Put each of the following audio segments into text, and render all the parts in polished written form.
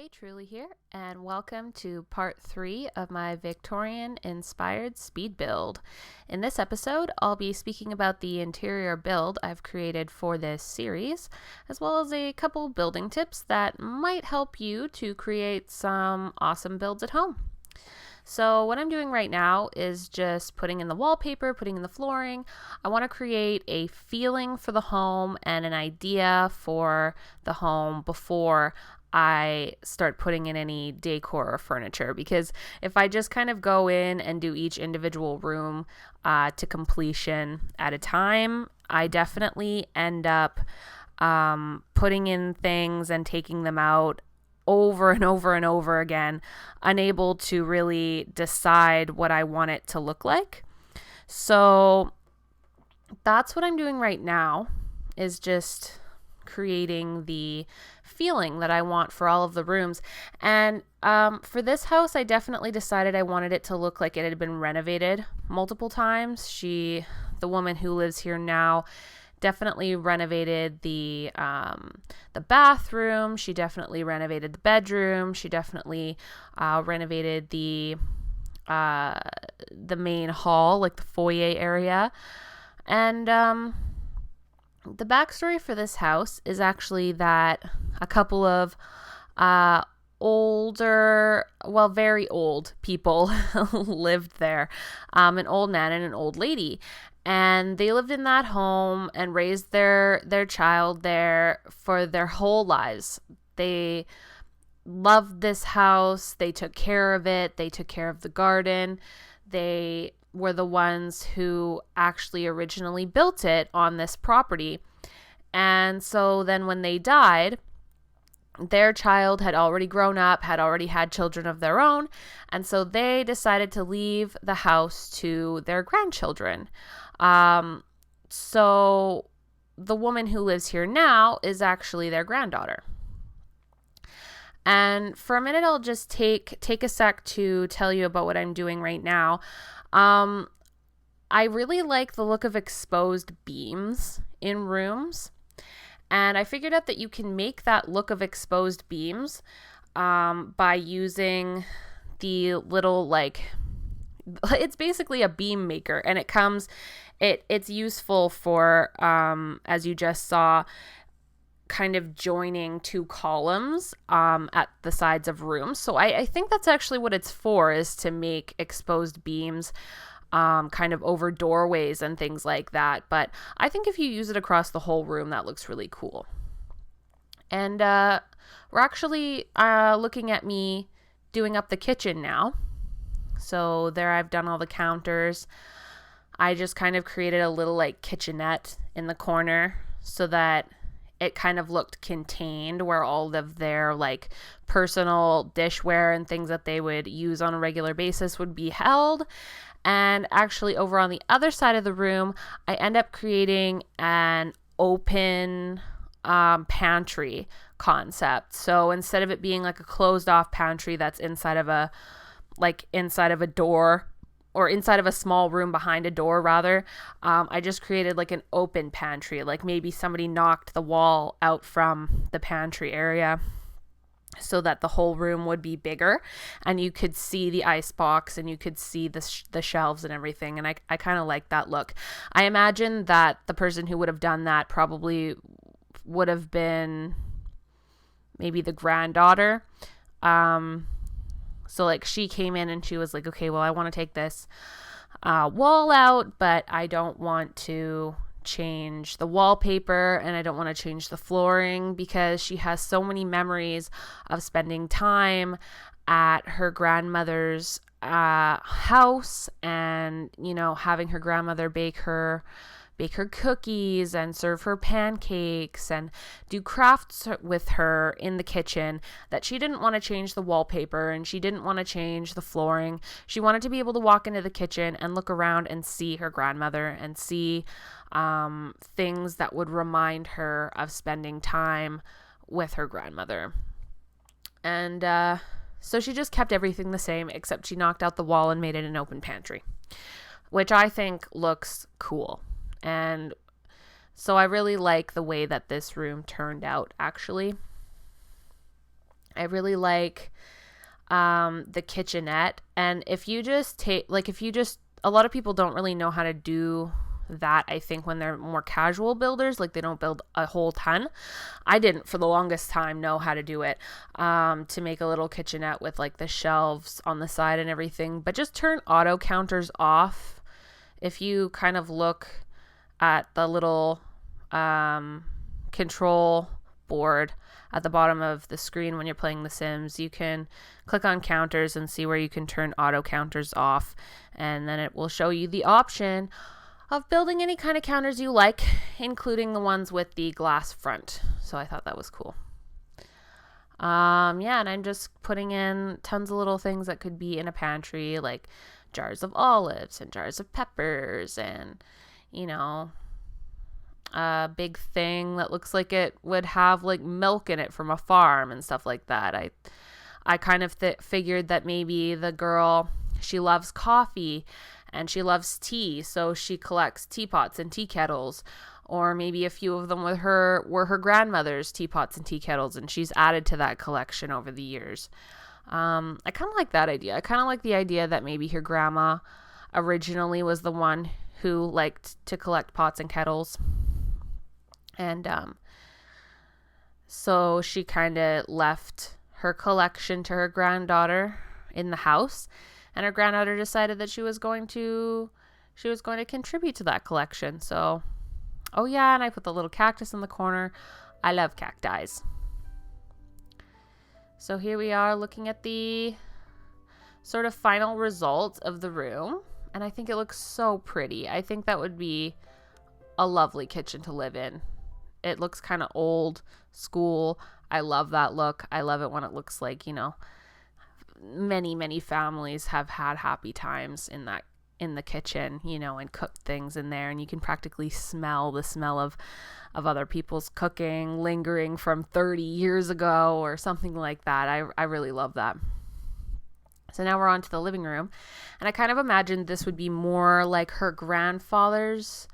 Hey, Truly here, and welcome to part 3 of my Victorian Inspired Speed Build. In this episode, I'll be speaking about the interior build I've created for this series, as well as a couple building tips that might help you to create some awesome builds at home. So what I'm doing right now is just putting in the wallpaper, putting in the flooring. I want to create a feeling for the home and an idea for the home before I start putting in any decor or furniture, because if I just kind of go in and do each individual room to completion at a time, I definitely end up putting in things and taking them out over and over and over again, unable to really decide what I want it to look like. So that's what I'm doing right now, is just creating the feeling that I want for all of the rooms. And for this house, I definitely decided I wanted it to look like it had been renovated multiple times. The woman who lives here now, definitely renovated the bathroom. She definitely renovated the bedroom. She definitely renovated the main hall, like the foyer area. And the backstory for this house is actually that a couple of very old people lived there, an old man and an old lady. And they lived in that home and raised their child there for their whole lives. They loved this house. They took care of it. They took care of the garden. They were the ones who actually originally built it on this property. And so then when they died, their child had already grown up, had already had children of their own. And so they decided to leave the house to their grandchildren. So the woman who lives here now is actually their granddaughter. And for a minute, I'll just take a sec to tell you about what I'm doing right now. I really like the look of exposed beams in rooms. And I figured out that you can make that look of exposed beams by using the little, it's basically a beam maker, and it's useful for, as you just saw, kind of joining two columns at the sides of rooms. So I think that's actually what it's for, is to make exposed beams kind of over doorways and things like that. But I think if you use it across the whole room, that looks really cool. And we're actually looking at me doing up the kitchen now. So there I've done all the counters. I just kind of created a little kitchenette in the corner so that it kind of looked contained, where all of their personal dishware and things that they would use on a regular basis would be held. And actually over on the other side of the room, I end up creating an open pantry concept. So instead of it being like a closed off pantry that's inside of a door, or inside of a small room behind a door rather, I just created an open pantry. Maybe somebody knocked the wall out from the pantry area so that the whole room would be bigger, and you could see the ice box and you could see the shelves and everything. And I kind of like that look. I imagine that the person who would have done that probably would have been maybe the granddaughter. So she came in and she was like, okay, well, I want to take this wall out, but I don't want to change the wallpaper and I don't want to change the flooring, because she has so many memories of spending time at her grandmother's house, and having her grandmother bake her cookies and serve her pancakes and do crafts with her in the kitchen, that she didn't want to change the wallpaper and she didn't want to change the flooring. She wanted to be able to walk into the kitchen and look around and see her grandmother and see things that would remind her of spending time with her grandmother. And so she just kept everything the same, except she knocked out the wall and made it an open pantry, which I think looks cool. And so I really like the way that this room turned out, actually. I really like the kitchenette. And if you just a lot of people don't really know how to do that, I think, when they're more casual builders, like they don't build a whole ton. I didn't for the longest time know how to do it, to make a little kitchenette with like the shelves on the side and everything. But just turn auto counters off. If you kind of look at the little control board at the bottom of the screen when you're playing The Sims, you can click on counters and see where you can turn auto counters off, and then it will show you the option of building any kind of counters you like, including the ones with the glass front. So I thought that was cool. And I'm just putting in tons of little things that could be in a pantry, like jars of olives and jars of peppers, and a big thing that looks like it would have like milk in it from a farm and stuff like that. I kind of figured that maybe the girl, she loves coffee and she loves tea, so she collects teapots and tea kettles, or maybe a few of them were her grandmother's teapots and tea kettles, and she's added to that collection over the years. I kind of like that idea. I kind of like the idea that maybe her grandma originally was the one who liked to collect pots and kettles, and so she kind of left her collection to her granddaughter in the house. And her granddaughter decided that she was going to contribute to that collection. So, and I put the little cactus in the corner. I love cacti. So here we are looking at the sort of final result of the room. And I think it looks so pretty. I think that would be a lovely kitchen to live in. It looks kind of old school. I love that look. I love it when it looks like, many families have had happy times in the kitchen, and cooked things in there, and you can practically smell the smell of other people's cooking lingering from 30 years ago or something like that. I really love that. So now we're on to the living room, and I kind of imagined this would be more like her grandfather's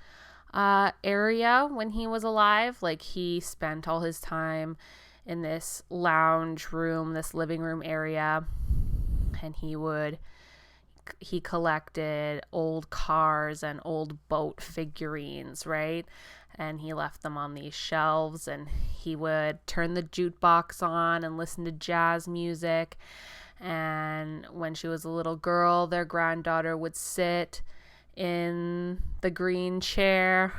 area when he was alive. Like, he spent all his time in this lounge room, this living room area, and he collected old cars and old boat figurines, right? And he left them on these shelves, and he would turn the jukebox on and listen to jazz music. And when she was a little girl, their granddaughter would sit in the green chair,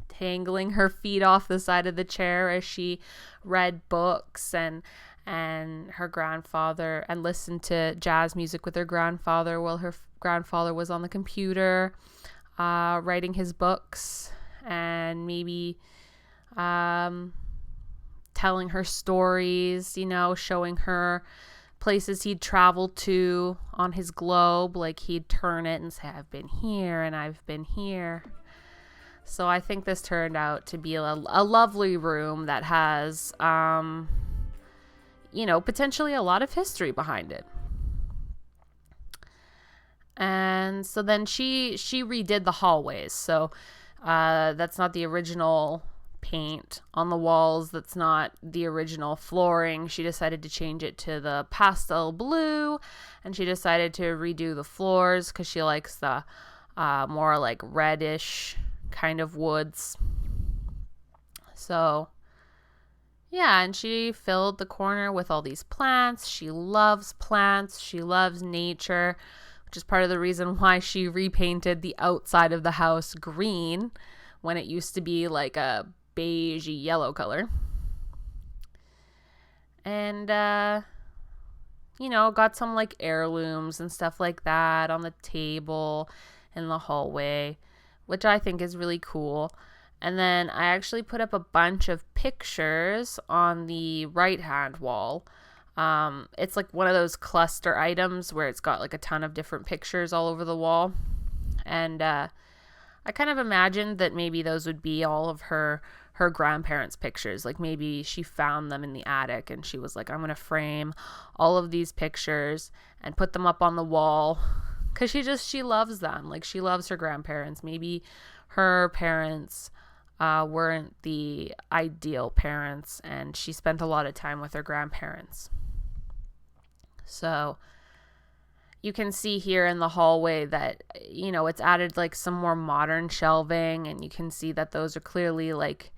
tangling her feet off the side of the chair as she read books and her grandfather, and listened to jazz music with her grandfather while her grandfather was on the computer writing his books, and maybe telling her stories, showing her places he'd traveled to on his globe. Like, he'd turn it and say, I've been here and I've been here. So I think this turned out to be a lovely room that has potentially a lot of history behind it. And so then she redid the hallways. So that's not the original paint on the walls. That's not the original flooring. She decided to change it to the pastel blue, and she decided to redo the floors because she likes the more like reddish kind of woods. So and she filled the corner with all these plants. She loves plants. She loves nature, which is part of the reason why she repainted the outside of the house green when it used to be like a beige yellow color. And, got some like heirlooms and stuff like that on the table in the hallway, which I think is really cool. And then I actually put up a bunch of pictures on the right-hand wall. It's like one of those cluster items where it's got like a ton of different pictures all over the wall. And I kind of imagined that maybe those would be all of her grandparents' pictures. Like, maybe she found them in the attic and she was like, I'm going to frame all of these pictures and put them up on the wall. Because she loves them. Like, she loves her grandparents. Maybe her parents weren't the ideal parents, and she spent a lot of time with her grandparents. So you can see here in the hallway that, it's added like some more modern shelving, and you can see that those are clearly like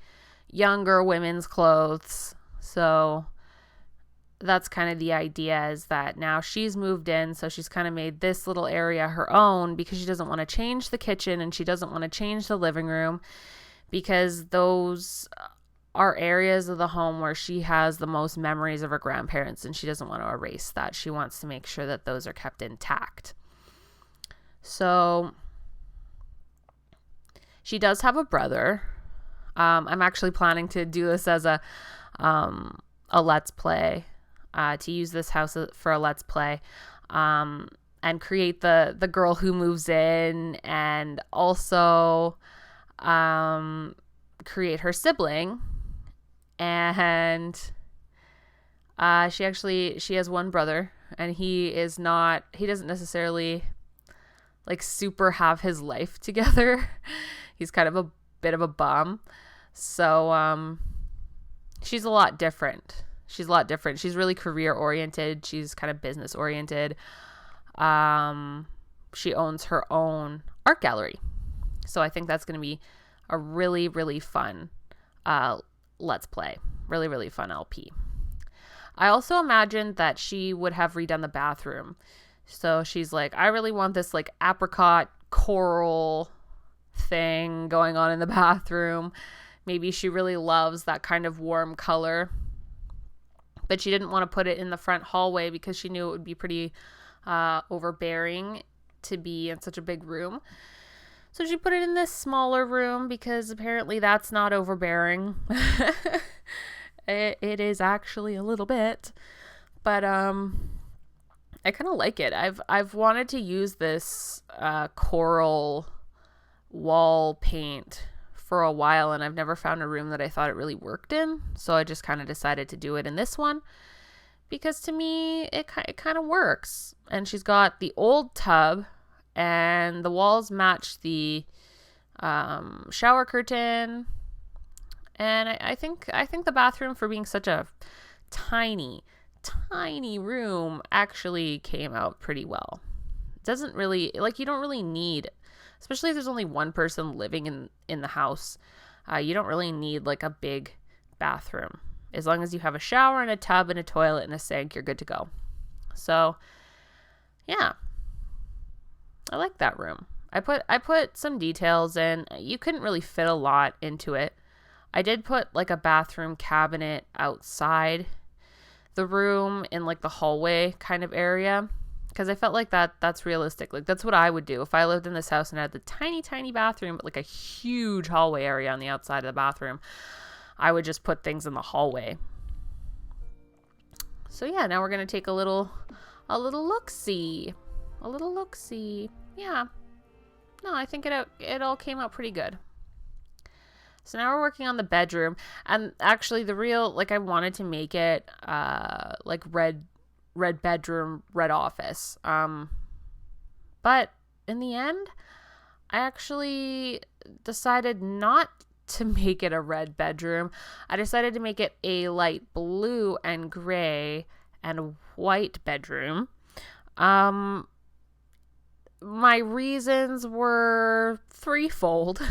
younger women's clothes. So that's kind of the idea, is that now she's moved in, so she's kind of made this little area her own because she doesn't want to change the kitchen and she doesn't want to change the living room, because those are areas of the home where she has the most memories of her grandparents, and she doesn't want to erase that. She wants to make sure that those are kept intact. So she does have a brother. I'm actually planning to do this as a let's play, to use this house for a let's play, and create the girl who moves in, and also create her sibling. And she has one brother, and he doesn't necessarily like super have his life together. He's kind of a bit of a bum. So she's a lot different. She's really career oriented. She's kind of business oriented. She owns her own art gallery. So I think that's going to be a really, really fun let's play. Really, really fun LP. I also imagined that she would have redone the bathroom. So she's like, I really want this like apricot coral thing going on in the bathroom. Maybe she really loves that kind of warm color, but she didn't want to put it in the front hallway because she knew it would be pretty overbearing to be in such a big room. So she put it in this smaller room because apparently that's not overbearing. It is actually a little bit, but I kind of like it. I've wanted to use this coral wall paint for a while, and I've never found a room that I thought it really worked in. So I just kind of decided to do it in this one because to me it kind of works. And she's got the old tub, and the walls match the shower curtain. And I think the bathroom, for being such a tiny room, actually came out pretty well. It doesn't really, like, you don't really need, especially if there's only one person living in the house, you don't really need like a big bathroom. As long as you have a shower and a tub and a toilet and a sink, you're good to go. So yeah, I like that room. I put some details in. You couldn't really fit a lot into it. I did put like a bathroom cabinet outside the room in like the hallway kind of area, because I felt like that's realistic. Like that's what I would do if I lived in this house and I had the tiny bathroom, but like a huge hallway area on the outside of the bathroom. I would just put things in the hallway. So yeah, now we're gonna take a little look-see. Yeah. No, I think it all came out pretty good. So now we're working on the bedroom, and actually I wanted to make it like red bedroom, red office. But in the end, I actually decided not to make it a red bedroom. I decided to make it a light blue and gray and white bedroom. My reasons were threefold.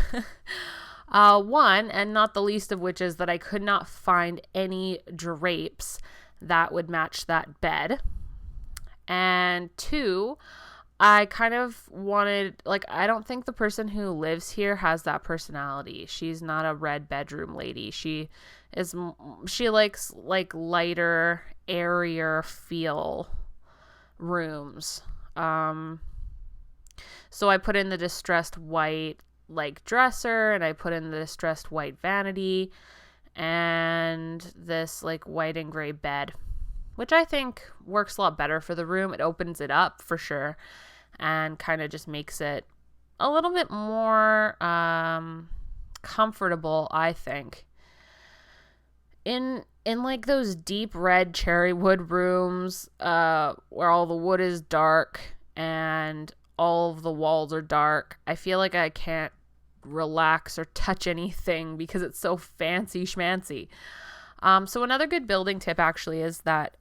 One, and not the least of which, is that I could not find any drapes that would match that bed. And two, I kind of wanted, like, I don't think the person who lives here has that personality. She's not a red bedroom lady. She likes like lighter, airier feel rooms. So I put in the distressed white like dresser, and I put in the distressed white vanity and this like white and gray bed, which I think works a lot better for the room. It opens it up for sure and kind of just makes it a little bit more comfortable, I think. In like those deep red cherry wood rooms where all the wood is dark and all of the walls are dark, I feel like I can't relax or touch anything because it's so fancy schmancy. So another good building tip actually is that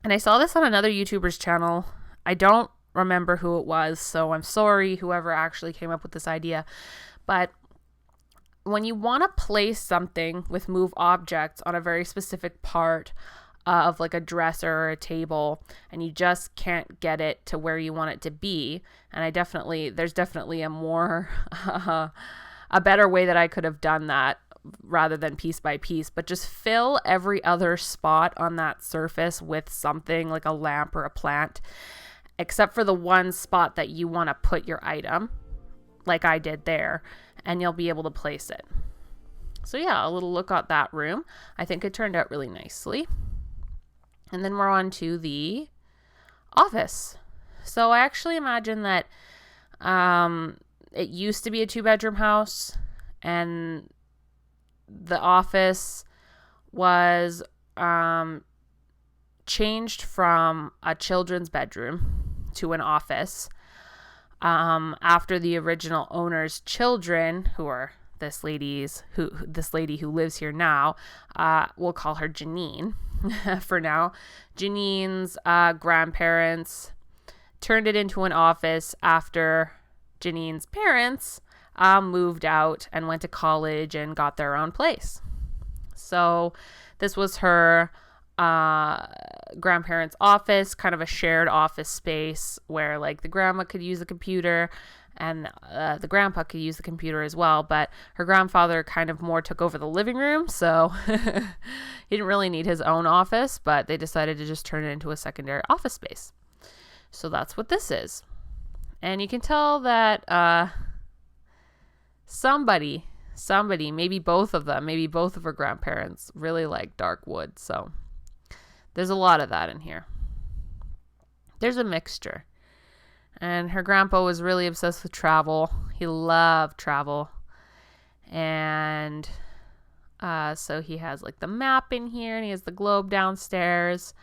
And I saw this on another YouTuber's channel. I don't remember who it was, so I'm sorry whoever actually came up with this idea. But when you want to place something with move objects on a very specific part of like a dresser or a table, and you just can't get it to where you want it to be, and there's definitely a more a better way that I could have done that rather than piece by piece, but just fill every other spot on that surface with something like a lamp or a plant, except for the one spot that you want to put your item, like I did there, and you'll be able to place it. So yeah, a little look at that room. I think it turned out really nicely. And then we're on to the office. So I actually imagine that it used to be a 2-bedroom house, and the office was changed from a children's bedroom to an office after the original owner's children, who are this lady who lives here now, we'll call her Janine for now. Janine's grandparents turned it into an office after Janine's parents moved out and went to college and got their own place. So this was her grandparents' office, kind of a shared office space where like the grandma could use the computer and the grandpa could use the computer as well, but her grandfather kind of more took over the living room, so he didn't really need his own office, but they decided to just turn it into a secondary office space. So that's what this is. And you can tell that somebody, maybe both of her grandparents really like dark wood, so there's a lot of that in here. There's a mixture. And her grandpa was really obsessed with travel. He loved travel. And so he has like the map in here, and he has the globe downstairs.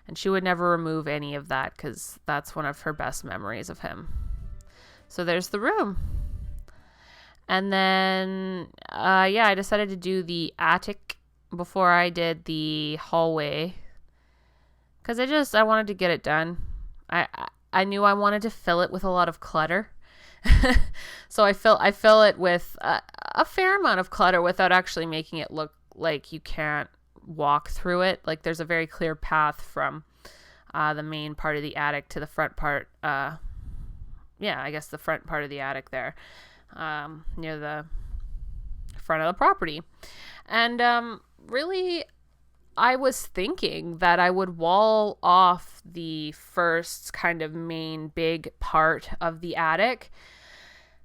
And she would never remove any of that because that's one of her best memories of him. So there's the room. And then, I decided to do the attic before I did the hallway, because I wanted to get it done. I knew I wanted to fill it with a lot of clutter. So I fill it with a fair amount of clutter without actually making it look like you can't walk through it. Like there's a very clear path from the main part of the attic to the front part. I guess the front part of the attic there, near the front of the property. And really, I was thinking that I would wall off the first kind of main big part of the attic.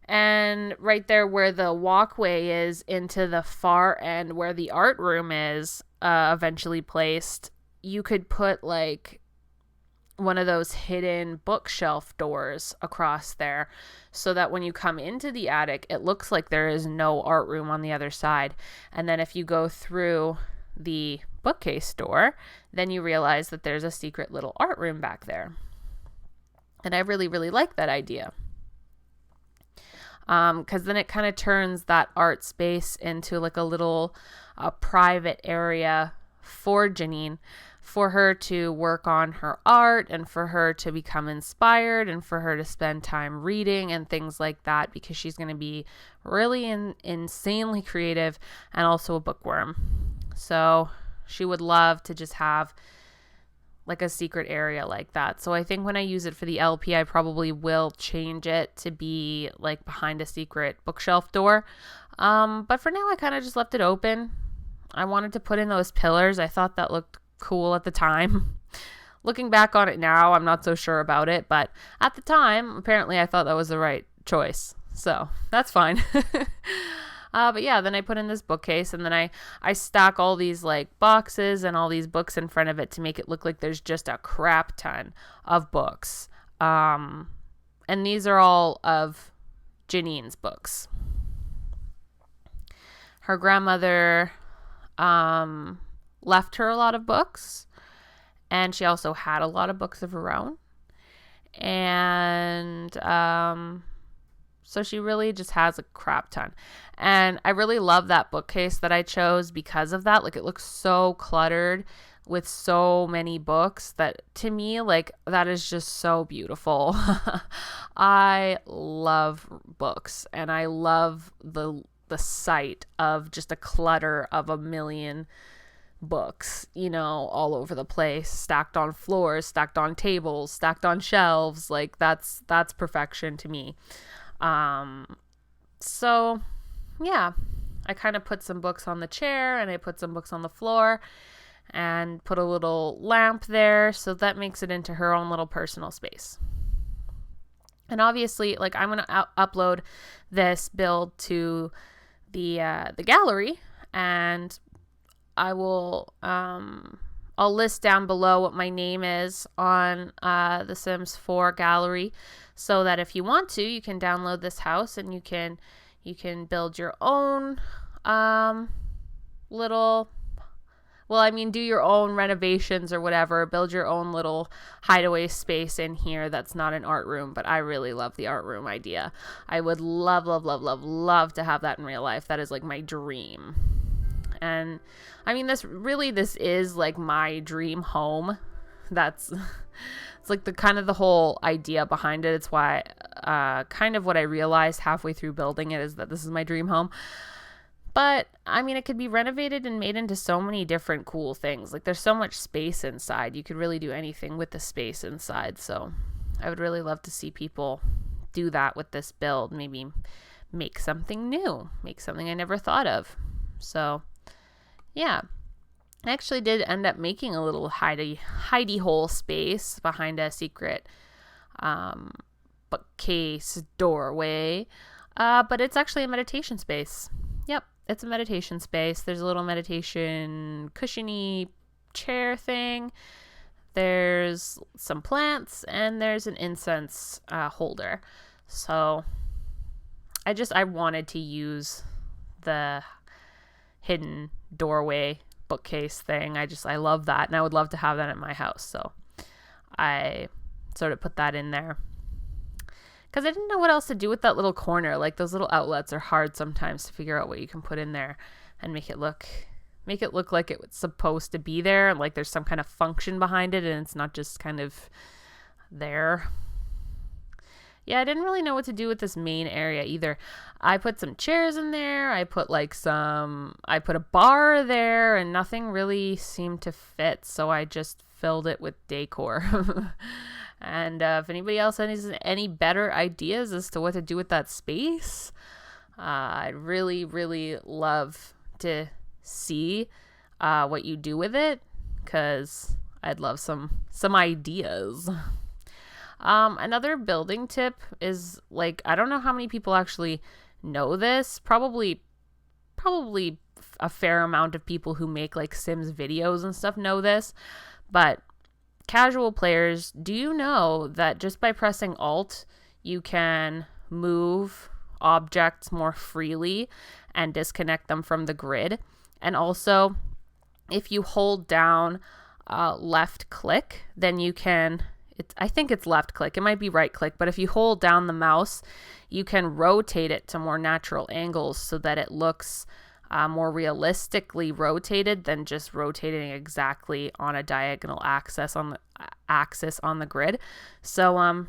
And right there where the walkway is into the far end where the art room is eventually placed, you could put like one of those hidden bookshelf doors across there so that when you come into the attic, it looks like there is no art room on the other side. And then if you go through the bookcase door, then you realize that there's a secret little art room back there. And I really, really like that idea. Because then it kind of turns that art space into like a little private area for Janine, for her to work on her art and for her to become inspired and for her to spend time reading and things like that, because she's going to be really insanely creative and also a bookworm. So she would love to just have like a secret area like that. So I think when I use it for the LP, I probably will change it to be like behind a secret bookshelf door. But for now, I kind of just left it open. I wanted to put in those pillars. I thought that looked cool at the time. Looking back on it now, I'm not so sure about it. But at the time, apparently I thought that was the right choice. So that's fine. But yeah, then I put in this bookcase, and then I stack all these like boxes and all these books in front of it to make it look like there's just a crap ton of books. And these are all of Janine's books. Her grandmother left her a lot of books, and she also had a lot of books of her own. And so she really just has a crap ton. And I really love that bookcase that I chose because of that. Like, it looks so cluttered. with so many books that to me, like, that is just so beautiful. I love books, and I love the sight of just a clutter of a million books, all over the place, stacked on floors, stacked on tables, stacked on shelves. Like, that's perfection to me. So yeah, I kind of put some books on the chair, and I put some books on the floor, and put a little lamp there, so that makes it into her own little personal space. And obviously, like, I'm going to upload this build to the gallery, and I will I'll list down below what my name is on the Sims 4 gallery, so that if you want to, you can download this house, and you can build your own do your own renovations or whatever, build your own little hideaway space in here that's not an art room. But I really love the art room idea. I would love, love, love, love, love to have that in real life. That is like my dream. And I mean, this is like my dream home. It's like the whole idea behind it. It's why kind of what I realized halfway through building it is that this is my dream home. But I mean, it could be renovated and made into so many different cool things. Like, there's so much space inside. You could really do anything with the space inside. So I would really love to see people do that with this build. Maybe make something new, make something I never thought of. So yeah, I actually did end up making a little hidey hole space behind a secret bookcase doorway. But it's actually a meditation space. Yep, it's a meditation space. There's a little meditation cushiony chair thing. There's some plants, and there's an incense holder. So I wanted to use the hidden doorway bookcase thing. I love that, and I would love to have that at my house. So I sort of put that in there, because I didn't know what else to do with that little corner. Like, those little outlets are hard sometimes to figure out what you can put in there and make it look like it was supposed to be there, and like there's some kind of function behind it, and it's not just kind of there. Yeah, I didn't really know what to do with this main area either. I put some chairs in there. I put a bar there, and nothing really seemed to fit. So I just filled it with decor. And if anybody else has any better ideas as to what to do with that space, I'd really, really love to see what you do with it, because I'd love some ideas. Another building tip is, like, I don't know how many people actually know this. Probably a fair amount of people who make like Sims videos and stuff know this, but casual players, do you know that just by pressing Alt, you can move objects more freely and disconnect them from the grid? And also, if you hold down left click, then you can, I think it's left click, it might be right click, but if you hold down the mouse, you can rotate it to more natural angles so that it looks more realistically rotated than just rotating exactly on a diagonal axis on the grid. So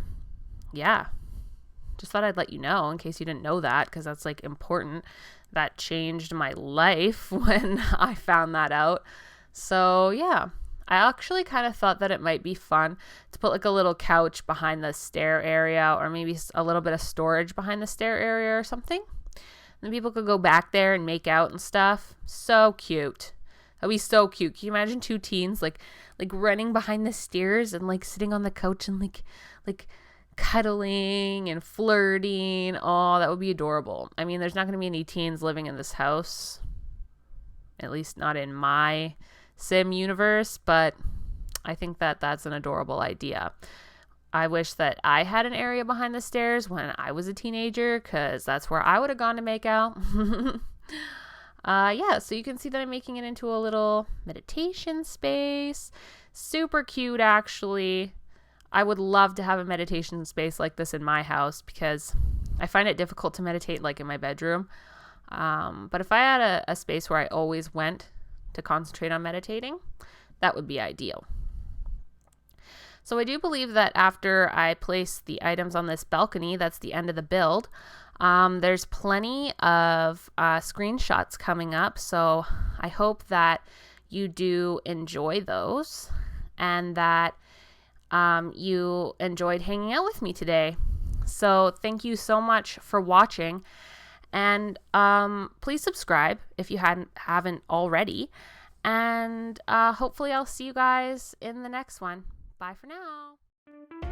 yeah, just thought I'd let you know in case you didn't know that, because that's like important. That changed my life when I found that out. So yeah, I actually kind of thought that it might be fun to put like a little couch behind the stair area, or maybe a little bit of storage behind the stair area or something. Then people could go back there and make out and stuff. So cute. That'd be so cute. Can you imagine two teens like running behind the stairs and like sitting on the couch and like cuddling and flirting? Oh, that would be adorable. I mean, there's not going to be any teens living in this house, at least not in my Sim universe, but I think that that's an adorable idea. I wish that I had an area behind the stairs when I was a teenager, because that's where I would have gone to make out. Yeah, so you can see that I'm making it into a little meditation space. Super cute, actually. I would love to have a meditation space like this in my house, because I find it difficult to meditate like in my bedroom. But if I had a space where I always went to concentrate on meditating, that would be ideal. So I do believe that after I place the items on this balcony, that's the end of the build. There's plenty of screenshots coming up, so I hope that you do enjoy those and that you enjoyed hanging out with me today. So thank you so much for watching, and please subscribe if you haven't already, and hopefully I'll see you guys in the next one. Bye for now.